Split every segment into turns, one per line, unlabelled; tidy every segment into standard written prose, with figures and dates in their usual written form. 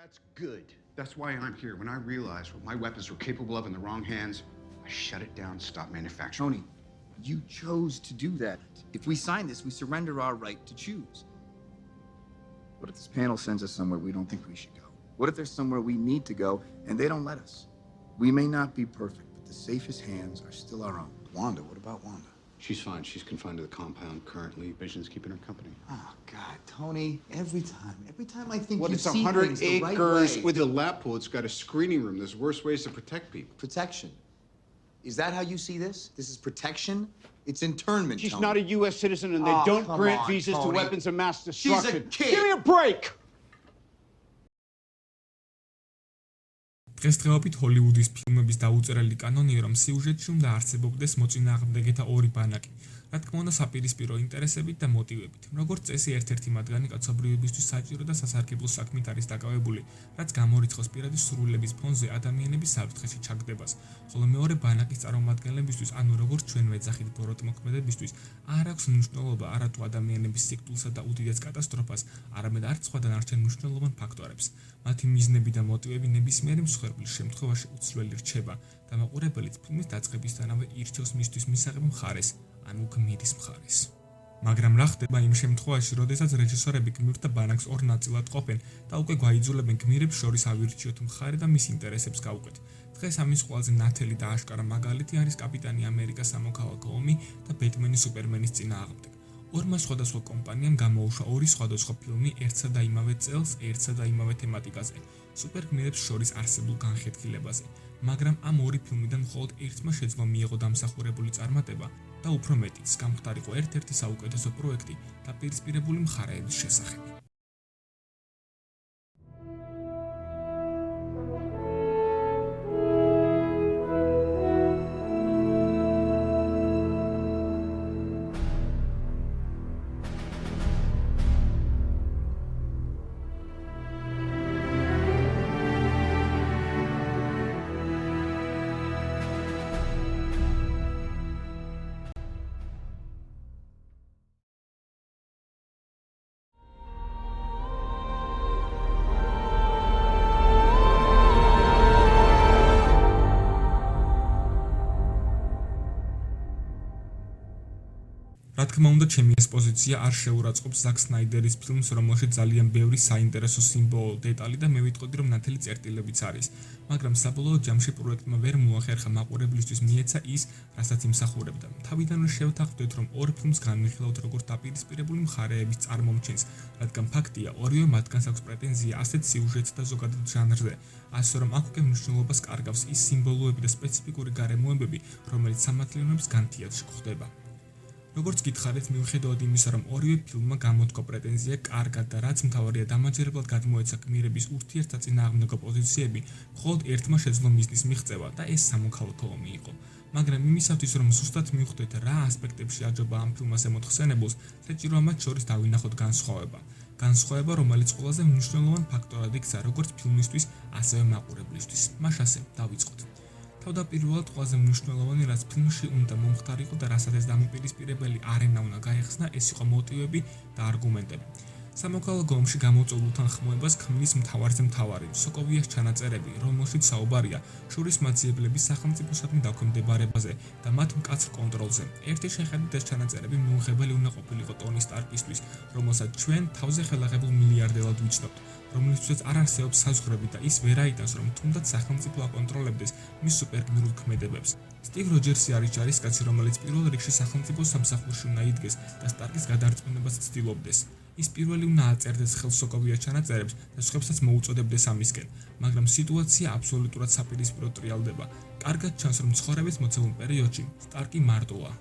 That's good. That's why I'm here. When I realized what my weapons were capable of in the wrong hands, I shut it down, stopped manufacturing.
Tony, you chose to do that. If we sign this, we surrender our right to choose. What if this panel sends us somewhere we don't think we should go? What if there's somewhere we need to go and they don't let us? We may not be perfect, but the safest hands are still our own.
Wanda, what about Wanda? She's fine. She's confined to the compound currently. Vision's keeping her company.
Oh, God, Tony, every time I think
What,
you
it's
see
100
things the right
acres
way.
with a lap pool. It's got a screening room. There's worse ways to protect people.
Protection. Is that how you see this? This is protection? It's internment,
She's
Tony.
not a U.S. citizen, and they don't
come
grant
on,
visas to
Tony.
weapons of mass
She's
destruction.
a kid.
Give me a break!
დღესდღეობით ჰოლივუდის ფილმების დაუწერელი კანონია, რომ სიუჟეტში უნდა არსებობდეს მოწინააღმდეგეთა ორი ბანაკი, რა თქმა უნდა საპირისპირო ინტერესებით და მოტივებით. როგორც წესი, ერთ-ერთი მათგანი კაცობრიობისთვის საჭირო და სასარგებლო საქმით არის დაკავებული, რაც გამორიცხავს პირადი სურვილების ფონზე ადამიანების საფრთხეში ჩაგდებას, ხოლო მეორე ბანაკის წარმომადგენლებისთვის, ანუ როგორც ჩვენ ვეძახით ბოროტმოქმედებისთვის, არ აქვს მნიშვნელობა არათუ ადამიანების სიკვდილსა და უდიდეს კატასტროფას, არამედ არც სხვა დანარჩენ მნიშვნელოვან ფაქტორებს. მათი მიზნები და მოტივები ნებისმიერი მსხვერპლის შემთხვევაში უცვლელი რჩება და მაყურებელიც ფილმის დაწყებისთანავე ირჩევს მისთვის მისაღებ მხარეს, ანუ გმირის მხარეს. მაგრამ რა ხდება იმ შემთხვევაში, როდესაც რეჟისორები გმირთა ბანაკს ორ ნაწილად ყოფენ და უკვე გვაიძულებენ გმირებს შორის ავირჩიოთ მხარე და მის ინტერესებს გავუკეთ. დღეს ამის ყველაზე ნათელი და აშკარა მაგალითი არის კაპიტანი ამერიკა სამოქალაქო ომი და ბეტმენი სუპერმენის წინააღმდეგ. ორმა სხვადასხვა კომპანიამ გამოუშვა ორი სხვადასხვა ფილმი ერთსა და იმავე წელს, ერთსა და იმავე თემატიკაზე, სუპერგმირებს შორის არსებულ განხეთქილებაზე, მაგრამ ამ ორი ფილმიდან მხოლოდ ერთმა შეძლო მიიღო დამსახურებული წარმატება და უფრო მეტიც, გამხდარიყო ერთ-ერთი საუკეთესო პროექტი დაპირისპირებული მხარეების შესახებ. რა თქმა უნდა, ჩემი ეს პოზიცია არ შეურაცხყოფს ზაკ სნაიდერის ფილმს, რომელშიც ძალიან ბევრი საინტერესო სიმბოლო, დეტალი და მე ვიტყოდი, რომ ნათელი წერტილებიც არის. მაგრამ საბოლოო ჯამში პროექტმა ვერ მოახერხა მაყურებლისთვის მიეცა ის, რასაც იმსახურებდა. თავიდანვე შევთანხმდით, რომ ორ ფილმს განვიხილავთ როგორც დაპირისპირებული მხარეების წარმომჩენს, რადგან ფაქტია, ორივე მათგანს აქვს პრეტენზია ასეთ სიუჟეტს და ზოგადად ჟანრზე, ასე რომ აქ უკვე მნიშვნელობას კარგავს ის სიმბოლოები და სპეციფიკური გარემოებები, რომელიც სამართლიანობის განთიადში გვხდება. როგორც გითხარით, მიუხედავად იმისა, რომ ორივე ფილმმა გამოთქვა პრეტენზია კარგად და რაც მთავარია დამაჯერებლად გადმოეცა გმირების ურთიერთსაწინააღმდეგო პოზიციები, მხოლოდ ერთმა შეძლო მიზნის მიღწევა და ეს სამოქალაქო ომი იყო. მაგრამ იმისათვის, რომ ზუსტად მივხვდეთ, რა ასპექტებში აჯობა ამ ფილმას ემოთხსენებელს, საჭიროა მათ შორის დავინახოთ განსხვავება, რომელიც ყველაზე მნიშვნელოვან ფაქტორად იქცა როგორც ფილმისთვის, ასევე მაყურებლისთვის. მაშასე დავიწყოთ. თავდაპირველად ყველაზე მნიშვნელოვანი, რაც ფილმში უნდა მომხდარიყო და რასაც ეს დამაპირისპირებელი არენა უნდა გაეხსნა, ეს იყო მოტივები და არგუმენტები. სამოქალაქო ომში გამოწვეულ უთანხმოებას ქმნის მთავარი სოკოვიას ჩანაწერები, რომელშიც საუბარია შურის მაძიებლების სახელმწიფოსადმი დაქვემდებარებაზე და მათ მკაცრ კონტროლზე. ერთი შეხედვით ეს ჩანაწერები მიუღებელი უნდა ყოფილიყო ტონი სტარკისთვის, რომელსაც ჩვენ თავზე ხელაღებულ მილიარდელად ვიცნობთ, რომლისთვისაც არ არსებობს საზღვრები და ის ვერ აიტანს, რომ თუნდაც სახელმწიფო აკონტროლებდეს მის სუპერგმირულ ქმედებებს. სტივ როჯერსი არის ჯარისკაცი, რომელიც პირველ რიგში სახელმწიფო სამსახურში უნდა იდგეს და სტარკის გადარწმუნებას ცდილობდეს. ის პირველი უნდა აწერდეს ხელს სოკოვიას ჩანაწერებს და სხვებსაც მოუწოდებდეს ამისკენ, მაგრამ სიტუაცია აბსოლუტურად საპირისპირო ტრიალდება. კარგად ჩანს, რომ ცხოვრების მოცემულ პერიოდში სტარკი მარტოა.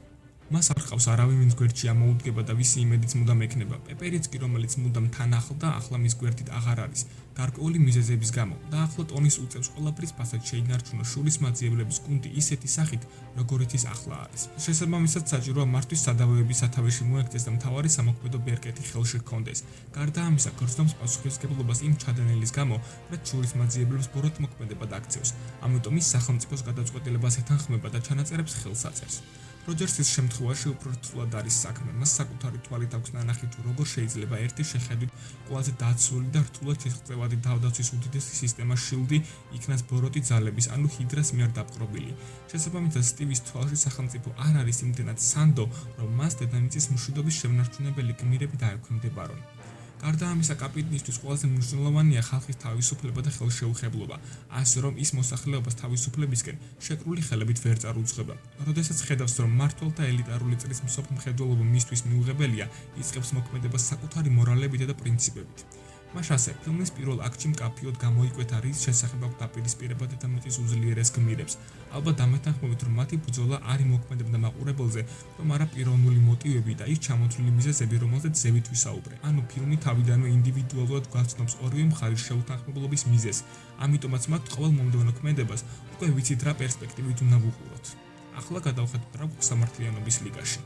მას არ ჰყავს არავინ, ვინც გვერდში ამოუდგება და ვისი იმედიც მუდამ ექნება. პეპერიც კი, რომელიც მუდამ თან ახლდა, ახლა მის გვერდით აღარ არის. გარკვეული მიზეზების გამო და ახლა ტონის უწევს ყველაფრის ფასად შეინარჩუნოს შურის მაძიებლების გუნდი ისეთი სახით, როგორიც ის ახლა არის. შესაბამისად, საჭიროა მართვის სადავეების სათავეში მოექცეს და მთავარი სამოქმედო ბერკეტი ხელში ჰქონდეს. გარდა ამისა, გრძნობს პასუხისმგებლობას იმ ჩადენილის გამო, რაც შურის მაძიებლებს ბოროტმოქმედებად აქცევს. ამიტომ ის სახელმწიფოს გადაწყვეტილებას ეთანხმება და ჩანაწერებს ხელს აწერს. როჯერსის შემთხვევაში უფრო რთულად არის საქმე. მას საკუთარი თვალით აქვს ნანახი თუ როგორ შეიძლება ერთი შეხედვით ყველაზე დაცული და რთულად შესღწევადი თავდაცვის უდიდესი სისტემა შილდი იქნას ბოროტი ძალების, ანუ ჰიდრას მიერ დაპყრობილი. შესაბამისად, სტივის თვალში სახელმწიფო არ არის იმდენად სანდო, რომ მას დედამიწის მშვიდობის შემნარჩუნებელი გმირები დაექვემდებარონ. გარდა ამისა, კაპიტნისთვის ყველაზე მნიშვნელოვანია ხალხის თავისუფლება და ხელშეუხებლობა, ასე რომ ის მოსახლეობას თავისუფლებისკენ შეკრული ხელებით ვერ წარუძღება. როდესაც ხედავს, რომ მმართველთა ელიტარული წრის მსოფლმხედველობა მისთვის მიუღებელია, იწყებს მოქმედებას საკუთარი მორალებითა და პრინციპებით. მას ასე, ფილმის პირველ აქტში მკაფიოდ გამოიკვეთა, რის შესახებ აქვს დაპირისპირება დედამიწის უძლიერეს გმირებს. ალბათ დამეთანხმებით, რომ მათი ბრძოლა არ იმოქმედებდა მაყურებელზე, რომ არა პიროვნული მოტივები და ის ჩამოთვლილი მიზეზები, რომელზეც ზევით ვისაუბრე. ანუ ფილმი თავიდანვე ინდივიდუალურად გვაცნობს ორივე მხარის შეუთანხმებლობის მიზეზს, ამიტომაც მათ ყოველ მომდევნო ქმედებას უკვე ვიცით რა პერსპექტივით უნდა ვუყუროთ. ახლა გადავხედოთ რა გვაქვს სამართლიანობის ლიგაში.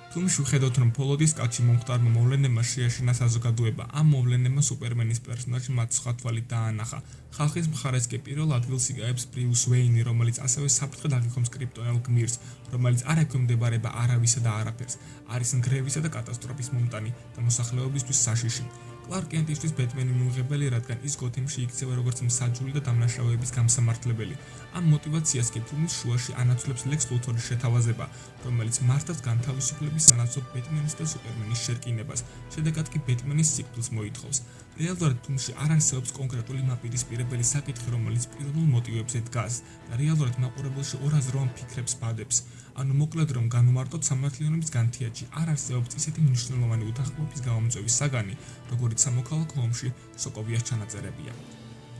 ფილმში ვხედავთ, რომ ფოლოდის კაცი მომხდარმა მოვლენებმა შეაშინა საზოგადოება. ამ მოვლენებმა სუპერმენის პერსონაჟი მათ სხვა თვალით დაანახა. ხალხის მხარეს კი პირველ ადგილს იკავებს ბრიუს ვეინი, რომელიც ასევე საფრთხედ აღიქვამს კრიპტონელ გმირს, რომელიც არ ექვემდებარება არავისა და არაფერს, არის ნგრევისა და კატასტროფის მომტანი და მოსახლეობისთვის საშიში. კლარკ კენტისთვის ბეტმენი მიუღებელი, რადგან ის გოთემში იქცევა როგორც მსაჯული და დამნაშავეების გამსამართლებელი. ამ მოტივაციას კი ფილმის შუაში ანაცვლებს ლექს ლუთორის შეთავაზება, რომელიც მართავს განთავისუფლების სანაცვლოდ ბეტმენის და სუპერმენის შერკინებას, შედეგად კი ბეტმენის სიკვდილს მოითხოვს. რეალურად ფილმში არ არსებობს კონკრეტული მაპირისპირებელი საკითხი, რომელიც პიროვნულ მოტივებზე დგას და რეალურად მაყურებელში ორაზროვან ფიქრებს ბადებს. ანუ მოკლედ რომ განვმარტოთ, სამართლიანობის განთიადში არ არსებობს ისეთი მნიშვნელოვანი უთანხმოების გამომწვევის საგანი, როგორც სამოქალაქო ომში სოკოვიას ჩანაწერებია.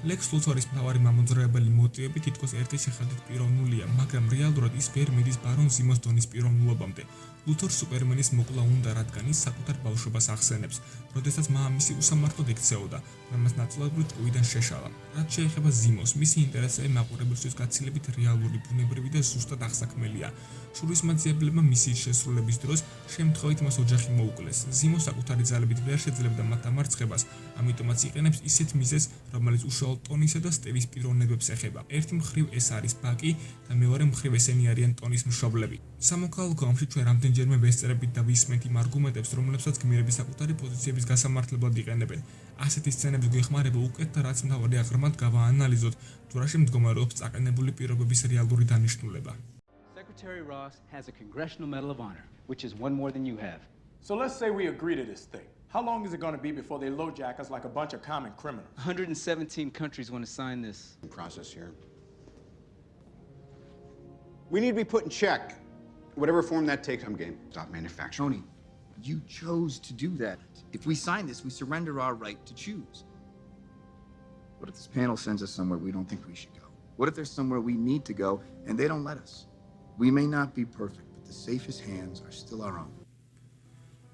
ლექს ლუთორის მთავარი მამოძრავებელი მოტივები თითქოს ერთი შეხედვით პიროვნულია, მაგრამ რეალურად ის ვერ მიდის ბარონ ზიმოს დონის პიროვნულობამდე. ლუთორს სუპერმენის მოკლა უნდა, რადგან ის საკუთარ ბავშვობას ახსენებს, როდესაც მამამისი უსამართლოდ ექცეოდა, მას ნაწილობრივ ტყუიდან შეშალა. რაც შეეხება ზიმოს, მისი ინტერესები მაყურებელისთვის გაცილებით რეალური, ბუნებრივი და ზუსტად აღსაქმელია. შურისმაძიებლებმა მისიის შესრულების დროს შემთხვევით მას ოჯახი მოუკლეს. ზიმო საკუთარი ძალებით ვერ შეძლებდა მათ დამარცხებას, ამიტომაც იყენებს ისეთ მიზეზს, რომელიც უშუალოდ ტონისა და სტივის პიროვნებებს ეხება. ერთი მხრივ ეს არის ბაკი და მეორე მხრივ ესენი არიან ტონის მშობლები. სამოქალაქო ომში ჩვენ რამდენჯერმე ვესწრებით და ვისმენთ იმ არგუმენტებს, რომლებსაც გმირები საკუთარი პოზიციების გასამართლებლად იყენებენ. ასეთი სცენები გვეხმარება უკეთ და რაც მთავარია ღრმად გავაანალიზოთ, თუ რაში მდგომარეობს წაყენებული პირობების რეალური დანიშნულება.
Secretary Ross has a Congressional Medal of Honor, which is one more than you have.
So let's say we agree to this thing. How long is it going to be before they LoJack us like a bunch of common criminals?
117 countries want to sign this.
Process here. We need to be put in check. Whatever form that takes, I'm game. Stop manufacturing.
Tony, you chose to do that. If we sign this, we surrender our right to choose. What if this panel sends us somewhere we don't think we should go? What if there's somewhere we need to go and they don't let us? We may not be perfect, but the safest hands are still our own.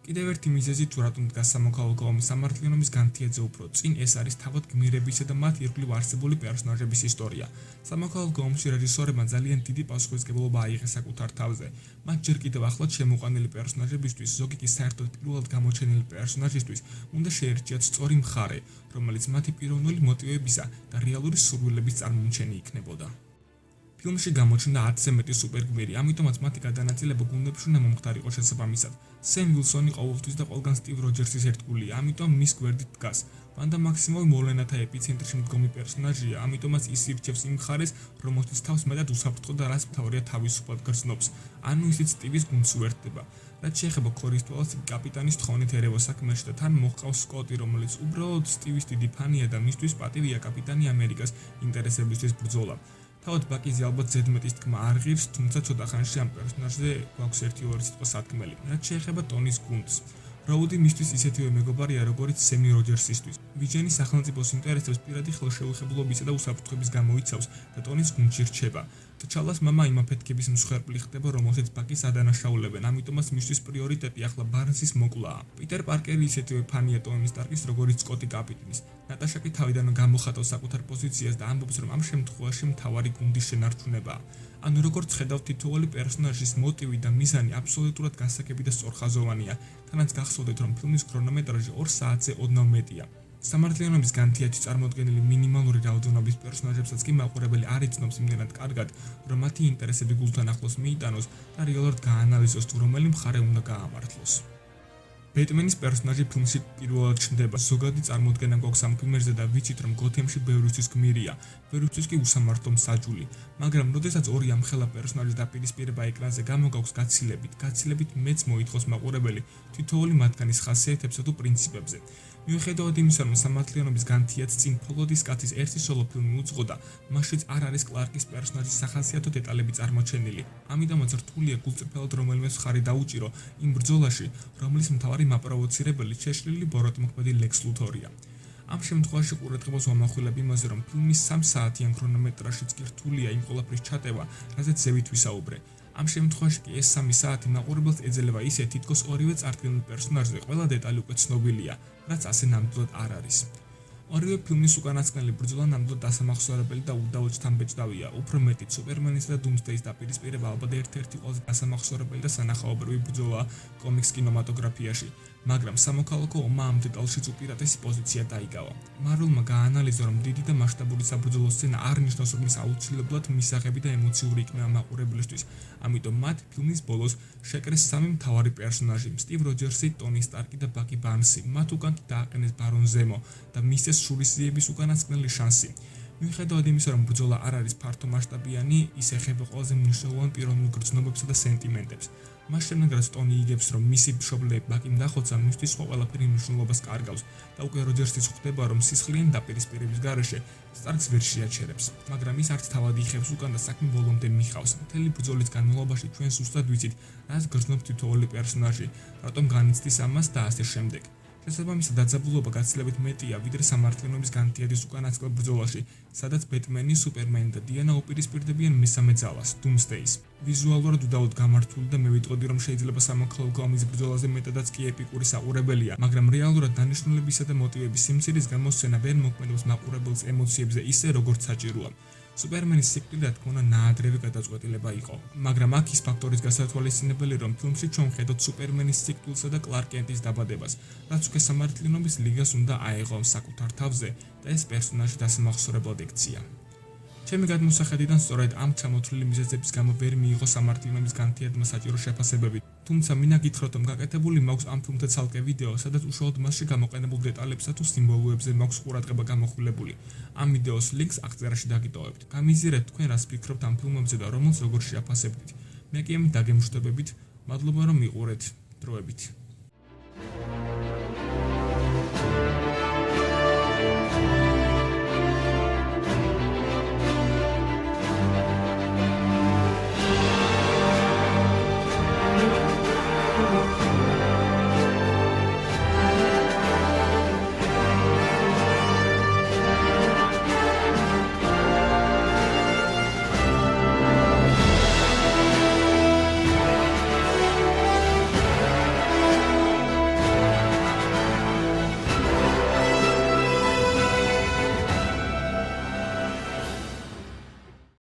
კიდევ ერთი მიზეზი თუ რატომ დგას სამოქალაქო ომის სამართლიანობის განთიადზე უფრო წინ, ეს არის თავად გმირებისა და მათ ირგვლივ არსებული პერსონაჟების ისტორია. სამოქალაქო ომში რეჟისორებმა ძალიან დიდი პასუხისმგებლობა აიღეს საკუთარ თავზე. მათ ჯერ კიდევ ახლად შემოყვანილი პერსონაჟებისთვის, ზოგი კი საერთოდ პირველად გამოჩენილი პერსონაჟისთვის უნდა შეერჩიათ სწორი მხარე, რომელიც მათი პიროვნული მოტივებისა და რეალური სურვილების წარმომჩენი იქნებოდა. ფილმში გამოჩნდა 10-ზე მეტი სუპერგმირი, ამიტომაც მათი გადანაწილება გუნდებში უნდა მომხდარიყო შესაბამისად. სემ ვილსონი ყოველთვის და ყველგან სტივ როჯერსის ერთგულია, ამიტომ მის გვერდით დგას. ვანდა მაქსიმოვი მოვლენათა ეპიცენტრში მდგომი პერსონაჟია, ამიტომაც ის ირჩევს იმ მხარეს, რომელთვის თავს მეტად უსაფრთხო და რაც მთავარია თავისუფლად გრძნობს. ანუ ისიც სტივის გუნდს უერთდება. რაც შეეხება ქორის თვალს, კაპიტანის თხოვნით ერევა საქმეში და თან მოჰყავს სკოტი, რომელიც უბრალოდ სტივის დიდი ფანია და მისთვის პატივია კაპიტანი ამერიკას ინტერესებისთვის ბრძოლა. თავად ბაკიზე ალბათ ზედმეტის თქმა არ ღირს, თუმცა ცოტა ხანში ამ პერსონაჟზე გვაქვს ერთი-ორი სიტყვა სათქმელი. რაც შეეხება ტონის გუნდს, როუდი მისთვის ისეთივე მეგობარია, როგორც სემი როჯერსისთვის. ვიჯენი სახელმწიფოს ინტერესებს პირადი ხელშეუხებლობისა და უსაფრთხოების გამო იცავს და ტონის გუნდში რჩება. ჩალას მამა იმ აფეთქების მსხვერპლი ხდება, რომელსაც ბაკის ადანაშაულებენ, ამიტომაც მისთვის პრიორიტეტი ახლა ბარნსის მოკლაა. პიტერ პარკერი ისეთივე ფანია ტონი სტარკის, როგორც სკოტი კაპიტნის. ნატაშა კი თავიდანვე გამოხატავს საკუთარ პოზიციას და ამბობს, რომ ამ შემთხვევაში მთავარი გუნდის შენარჩუნებაა. ანუ როგორც ხედავთ, თითოეული პერსონაჟის მოტივი და მიზანი აბსოლუტურად გასაგები და სწორხაზოვანია. თანაც გახსოვდეთ, რომ ფილმის ქრონომეტრაჟი 2 საათზე ოდნავ მეტია. სამართლიანობის განთიადის წარმოდგენილი მინიმალური რაოდენობის პერსონაჟებსაც კი მაყურებელი არ იცნობს იმდენად კარგად, რომ მათი ინტერესები გულთან ახლოს მიიტანოს და რეალურად გაანალიზოს თუ რომელი მხარე უნდა გაამართლოს. ბეტმენის პერსონაჟი ფილმში პირველად ჩნდება. ზოგადი წარმოდგენა გვაქვს ამ ფილმებზე და ვიცით, რომ გოთემში ბევრისთვის გმირია, ბევრისთვის კი უსამართლო მსაჯული. მაგრამ როდესაც ორი ამხელა პერსონაჟის დაპირისპირება ეკრანზე გამოგაქვს გაცილებით მეც მოითხოვს მაყურებელი თითოეული მათგანის ხასიათებსა თუ პრინციპებზე. მიუხედავად იმისა, რომ სამართლიანობის განთიადს წინ ფოლოდის კაცის ერთი სოლო ფილმი უძღოდა, მასშიც არ არის კლარკის პერსონაჟის სახასიათო დეტალები წარმოჩენილი. ამიტომაც რთულია გულწრფელად რომელიმე მხარე დაუჭირო იმ ბრძოლაში, რომლის მთავარი მაპროვოცირებელი შეშლილი ბოროტმოქმედი ლექს ლუთორია. ამ შემთხვევაში ყურადღებას ვამახვილებ იმაზე, რომ ფილმის 3 საათიან ქრონომეტრაჟიც კი რთულია იმ ყველაფრის ჩატევა, რაზეც ზევით ვისაუბრე. ამ შემთხვევაში კი ეს 3 საათი მაყურებელს ეძლევა ისე, თითქოს ორივე წარდგენილ პერსონაჟზე ყველა დეტალი უკვე ცნობილია, რაც ასე ნამდვილად არ არის. ორივე ფილმის უკანასკნელი ბრძოლა ნამდვილად დასამახსოვრებელი და უდავოდ შთამბეჭდავია. უფრო მეტიც, სუპერმენისა და დუმსდეის დაპირისპირება ალბათ ერთ-ერთი ყველაზე დასამახსოვრებელი და სანახაობრივი ბრძოლაა კომიქს კინემატოგრაფიაში, მაგრამ სამოქალაქო ომმა ამ დეტალშიც უპირატესი პოზიცია დაიკავა. მარველმა გააანალიზა, რომ დიდი და მასშტაბური საბრძოლო სცენა არ ნიშნავს რომლის აუცილებლად მისაღები და ემოციური იქნება მაყურებლისთვის. ამიტომ მათ ფილმის ბოლოს შეკრეს 3 მთავარი პერსონაჟი: სტივ როჯერსი, ტონი სტარკი და ბაკი ბარნსი. მათ უკან კი დააყენეს ბარონ ზემო და მისცეს შურისძიების უკანასკნელი შანსი. მიუხედავად იმისა, რომ ბრძოლა არ არის ფართომასშტაბიანი, ის ეხება ყველაზე მნიშვნელოვან პიროვნულ გრძნობებსა და სენტიმენტებს. მას შემდეგ, რაც ტონი იგებს, რომ მისი მშობლები ბაკიმ დახოცა, მისთვის სხვა ყველაფერი მნიშვნელობას კარგავს და უკვე როჯერსიც ხვდება, რომ სისხლიანი დაპირისპირების გარეშე სტარკს ვერ შეაჩერებს. მაგრამ ის არც თავად იხევს უკან და საქმე ბოლომდე მიხავს. მთელი ბრძოლის განმავლობაში ჩვენ ზუსტად ვიცით, რაც გრძნობს თითოეული პერსონაჟი, რატომ განიცდის ამას და ასე შემდეგ. შესაბამისად, დაძაბულობა გაცილებით მეტია, ვიდრე სამართლიანობის განთიადის უკანასკნელ ბრძოლაში, სადაც ბეტმენი, სუპერმენი და დიანა უპირისპირდებიან მესამე ძალას, დუმსდეის. ვიზუალურად უდავოდ გამართული და მე ვიტყოდი, რომ შეიძლება სამოქალაქო ომის ბრძოლაზე მეტადაც კი ეპიკური საყურებელია, მაგრამ რეალურად დანიშნულებისა და მოტივების სიმცირის გამოსცენა ვერ მოქმედებს მაყურებელს ემოციებზე ისე, როგორც საჭიროა. სუპერმენის სიკვდილი რა თქმა უნდა ნაადრევი გადაწყვეტილება იყო, მაგრამ აქ ის ფაქტორის გასათვალისწინებელი, რომ ფილმში ჩვენ ვხედავთ სუპერმენის სიკვდილსა და კლარკ კენტის დაბადებას, რაც უკვე სამართლიანობის ლიგას უნდა აეღო საკუთარ თავზე და ეს პერსონაჟი დასამახსოვრებლად ექცია. ჩემი გადმოსახედიდან სწორედ ამ ჩამოთვლილი მიზეზების გამო ვერ მიიღო სამართლიანობის განთიადმა საჭირო შეფასებები, თუმცა მინდა გითხრათ, რომ გაკეთებული მაქვს ამ ფილმთან ცალკე ვიდეო, სადაც უშუალოდ მასში გამოყენებულ დეტალებსა თუ სიმბოლოებზე მაქვს ყურადღება გამოხვილებული. ამ ვიდეოს ლინკს აღწერაში დაგიტოვებთ. გამიზიარეთ თქვენ რას ფიქრობთ ამ ფილმებზე და რომელს როგორ შეაფასებდით. მე კი ამით დაგემშვიდობებით. მადლობა რომ მიყურეთ. დროებით.